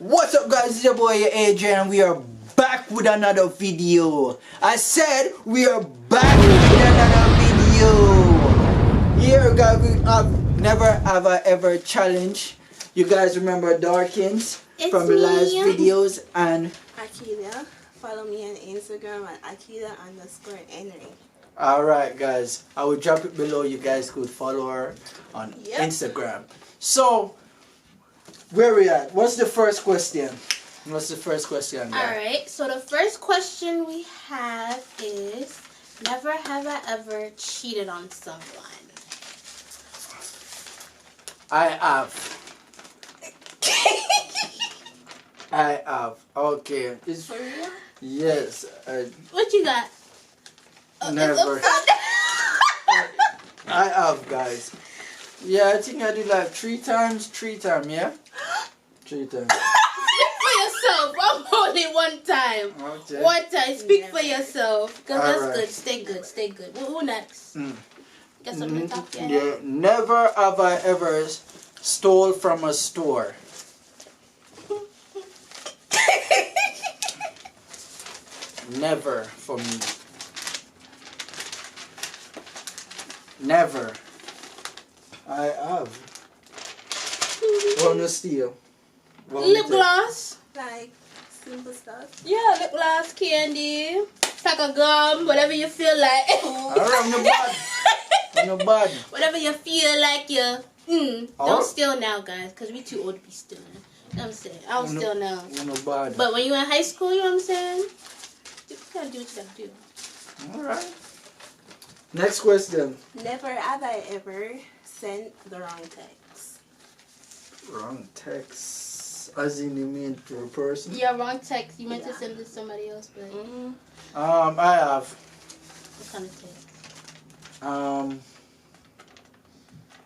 What's up guys, it's your boy AJ and we are back with another video. I said we are back with another video. Here guys, we have never have I ever challenge. You guys remember Darkins from the last videos and Akila. Follow me on Instagram at Akila_Henry. Alright guys, I will drop it below. You guys could follow her on Instagram. So where we at? What's the first question? What's the first question? Alright, so the first question we have is, never have I ever cheated on someone? I have. I have. Okay. It's, For real? yes. What you got? Oh, Never. I have, guys. Yeah, I think I did like 3 times, yeah? 3 times. Speak for yourself. I'm only one time. Okay. One time. Speak for yourself. Because that's Alright. good. Stay good. Stay good. Who next? Got something to talk to? Yeah. Never have I ever stole from a store. Never for me. Never. I have. Wanna steal? Lip gloss. Like simple stuff. Yeah, lip gloss, candy, pack of gum, whatever you feel like. Alright, I'm no bad. I'm no bad. Whatever you feel like you. Oh. Don't steal now, guys, because we too old to be stealing. You know what I'm saying? I don't steal now. I'm no bad. But when you in high school, you know what I'm saying? You gotta do what you gotta do. Alright. Next question. Never have I ever sent the wrong text. Wrong text. As in you mean to a person? Yeah, wrong text. You meant to send it to somebody else, but I have. what kind of text?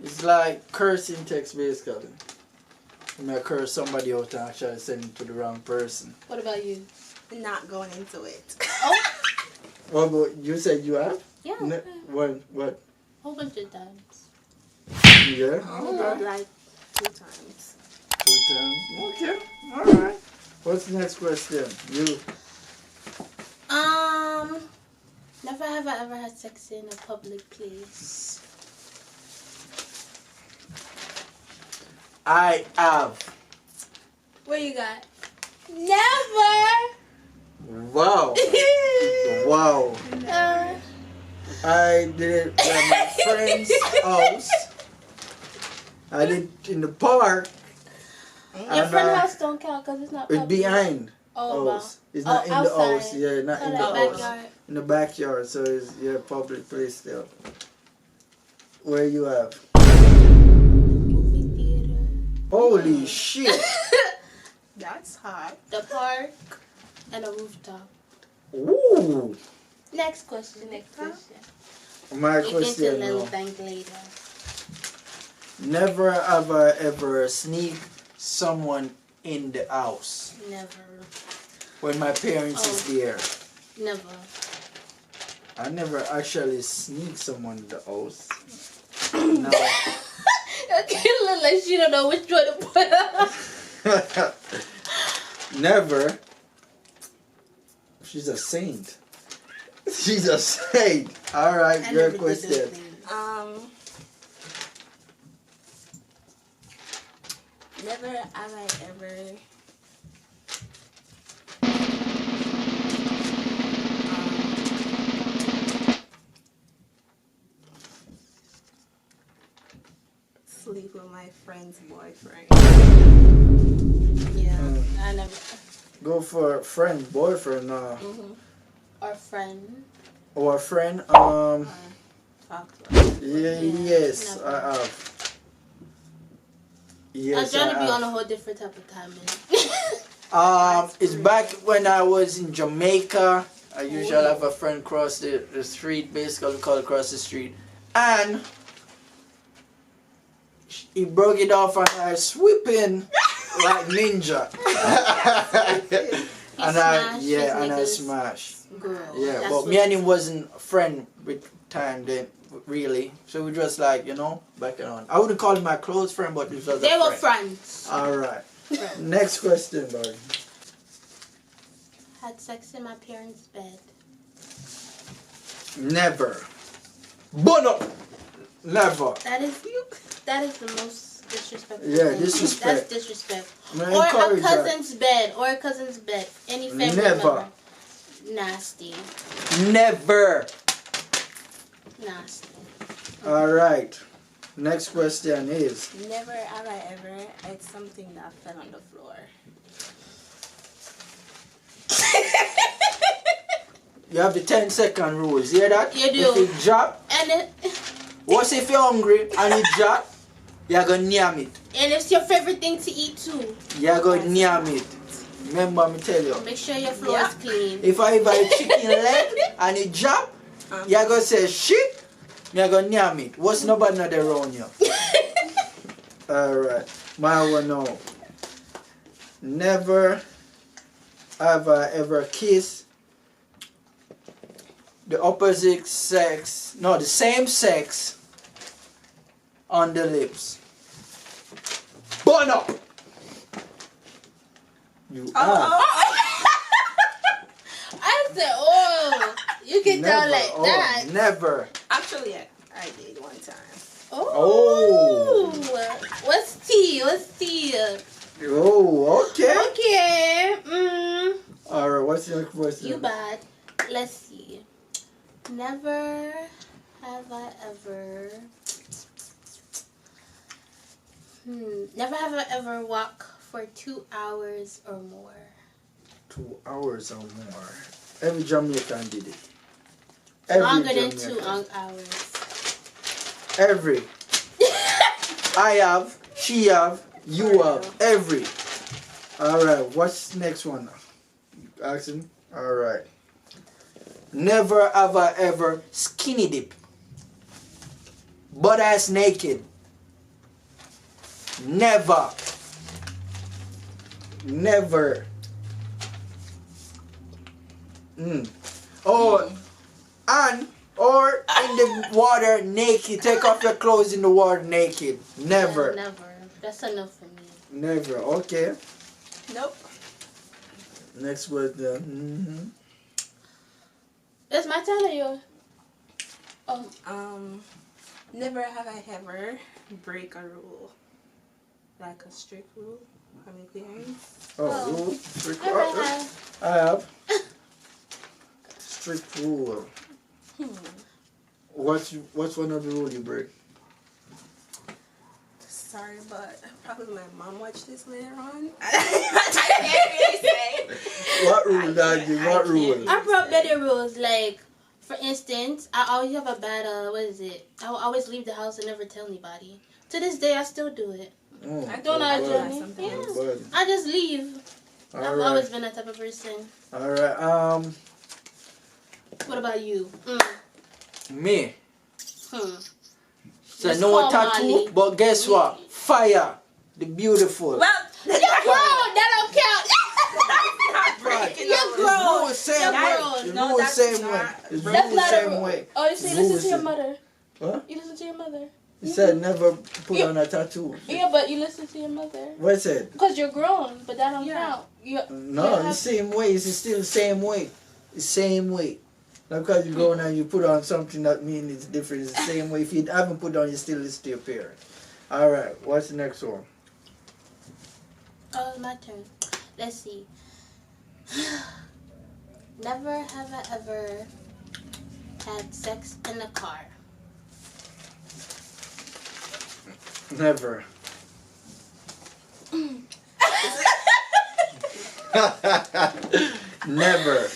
It's like cursing text basically. You may curse somebody out and actually send it to the wrong person. What about you? Not going into it. Oh, Well, but you said you have? yeah. What? Whole bunch of times. Yeah? Okay. Like 2 times. 2 times. Okay. Alright. What's the next question? You. Never have I ever had sex in a public place. I have. What you got? Never. Wow. Wow. Uh, I did it at my friend's house. I did it in the park. Your And, friend's house don't count because it's not It's public. behind Oh, house. It's not in the outside. house. Yeah, not in the Like house. backyard. In the backyard. So it's public place still. Where you have? Movie theater. Holy shit. That's hot. The park. And a rooftop. Ooh. Next question. Next question. My You can question tell now. them later. Never have I ever sneak someone in the house Never. when my parents is there. Never. I never actually sneak someone in the house. No. Okay, look like she don't know which one to put up. Never. She's a saint. She's a saint. Alright, I your never did question. those things. Never have I ever sleep with my friend's boyfriend. Yeah, I never. Go for friend, boyfriend, Or friend. or a friend. Talk to her. Yes, never. I have. Yes, I'm trying to be have. on a whole different type of time. It's back when I was in Jamaica. I usually have a friend cross the street, basically called across the street, and he broke it off and I sweeping like ninja. And I smashed. Girl, Yeah, that's but what me and him wasn't friend with time then, really. So we just like, backing on. I wouldn't call him my close friend, but he was a They were friend. friends. Alright. Friends. Next question, Barry. Had sex in my parents' bed. Never. Bono. Never. That is the most disrespectful Yeah, thing. disrespect. That's disrespect. I'm gonna Or a encourage her. cousin's bed. Or a cousin's bed. Any family Never. member. Nasty. Never. Nasty. All right. Next question is. Never have I ever ate something that fell on the floor. You have the 10-second rules. Hear that? You do. If it drop, And it, what if you're hungry and it drop? You're gonna yam it. and it's your favorite thing to eat too. You're gonna yam it. Remember me tell you. Make sure your floor is clean. If I buy chicken leg and it drop, you're gonna say shit. You're gonna yam it. What's nobody not around you? Alright. My one now. Never have I ever kissed the opposite sex, no, the same sex on the lips. Burn up! You are. I said, oh, you can tell like that. Never. Actually, I did one time. Oh. What's tea? What's tea? Oh, okay. Okay. Alright, what's your question? You bad. Let's see. Never have I ever. Never have I ever walked for 2 hours or more. 2 hours or more. Every Jamaican did it. Longer than 2 hours. Every. I have, she have, you have, every. Alright, what's next one? Action. Alright. Never have I ever skinny dip. Butt ass naked. Never. Never. Or in the water naked. Take off your clothes in the water naked. Never. Yeah, never. That's enough for me. Never. Okay. Nope. Next word. It's my turn or yours? Oh. Never have I ever break a rule. Like a strict rule. Family clearance. Rule. Strict rule. Never have. I have. Strict rule. What's one of the rule you break? Sorry, but probably my mom watched this later on. I can't really say. What rule, Daddy? What rule? I brought better rules. Like, for instance, I always have a bad, I will always leave the house and never tell anybody. To this day, I still do it. I Don't I, do Johnny? that Yeah. sometimes. I just leave. I've always been that type of person. Alright, What about you? me. So Just no call tattoo, Molly. but guess what? Fire. The beautiful. Well, You're grown. That don't count. breaking You're a rule. grown. Rule the same You're way. grown. The No, rule the that's same not- way. The That's rule That's the not a same rule. way. Oh, you say you listen to your mother. Huh? You listen to your mother. He said never put on a tattoo. Yeah, but you listen to your mother. What is it? Because you're grown, but that don't Yeah. count. No, the same way. It's still the same way. The same way. Not because you go on and you put on something that means it's different. It's the same way. If you haven't put on, you still listen to your parents. Alright, what's the next one? Oh, it's my turn. Let's see. Never have I ever had sex in a car. Never. Never.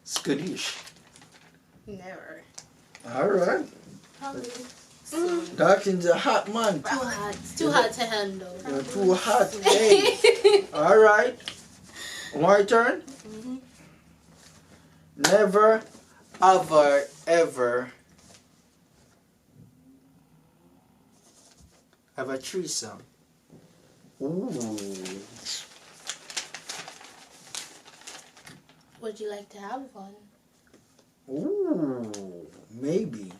Skadoosh. Never. Alright. Probably. Dawkins a hot man. Too hot. It's too hot to handle. You're too hot today. Alright. My turn. Never ever have a threesome. Ooh. Would you like to have one? Ooh. Maybe.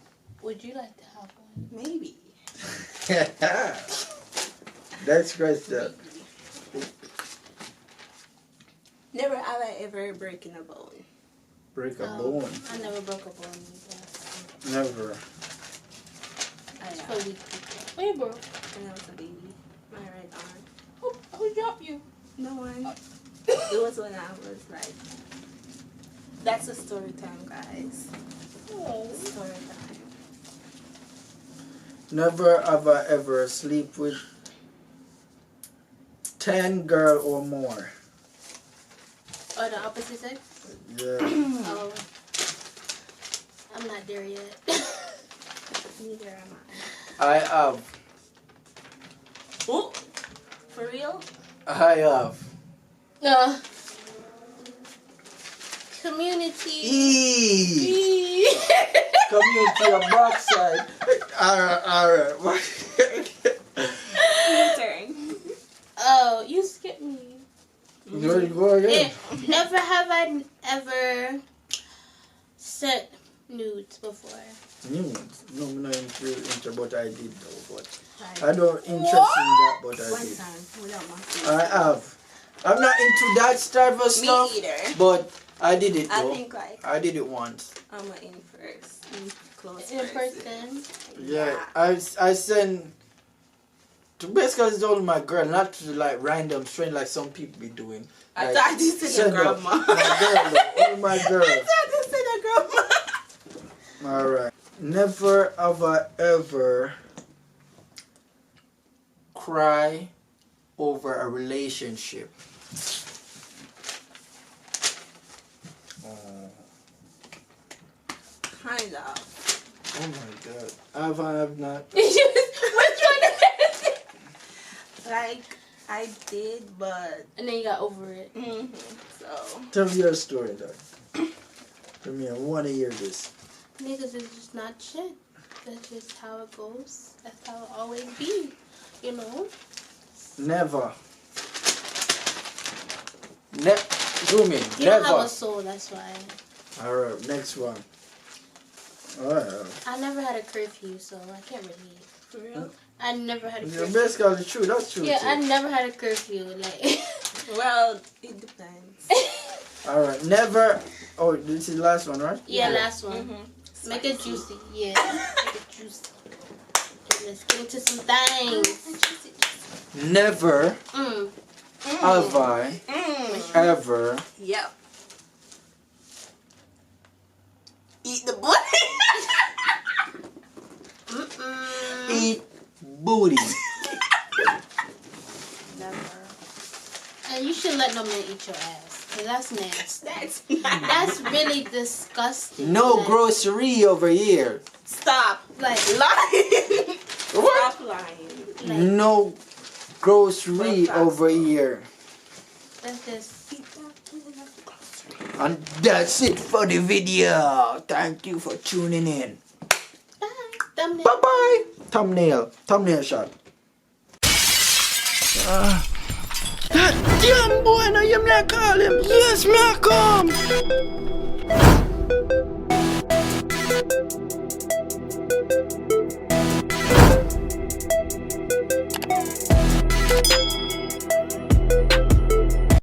Would you like to have one? Maybe. That's great stuff. ever breaking a bone? Break a No, bone. I never broke a bone either. Never. It's for weak people. What you broke? When I was a baby. My right arm. Who dropped you? No one. It was when I was like. That's a story time, guys. Oh. Story time. Never have I ever sleep with 10 girl or more. Oh, the opposite sex? Yeah. Oh. I'm not there yet. Neither am I have. I. Ooh. For real? I have. No. Community. E. Community of backside. Alright. Your turn. Oh, you skipped me. You go again. Never have I ever sent nudes before. Nudes. No, I'm not into but I did though. But Right. I don't interest in that, but I One did. time without my face. I have. I'm not into that type of Me stuff. either. But I did it I though. think like I did it once. I'm an in first. In close In person. person. Yeah. I send to basically told my girl not to like random strain like some people be doing. I Like, thought you said send your up. grandma. My girl, though. Only my girl. I thought you said your grandma. Alright. Never have I ever cry over a relationship. Kind of. Oh my god. I have not. Which one? Like I did, but And then you got over it. so Tell me your story, dog. Tell me, I want to hear this. Niggas is just not shit. That's just how it goes. That's how it always be. You know? Never. Zoom in. You don't have Never. a soul, that's why. Alright, next one. Alright. I never had a curfew, so I can't relate. for real. I never had a Yeah, curfew. basically true. That's true. Yeah, too. I never had a curfew. Like, Well, it depends. Alright, never. Oh, this is the last one, right? yeah, last one. Mm-hmm. Make it juicy. Yeah, make it juicy. Let's get into some things. Never Mm. have I ever Yep. Eat the butt. eat booty. Never. And you should let no man eat your ass. 'Cause that's nasty. That's That's really disgusting. No Like, grocery over here. Stop. Like, Lying. What? Stop lying. like No grocery Well, over here. that's just. And that's it for the video. Thank you for tuning in. Bye. Thumbnail. Bye bye. Thumbnail shot. God damn boy, now you me call him. Yes, me call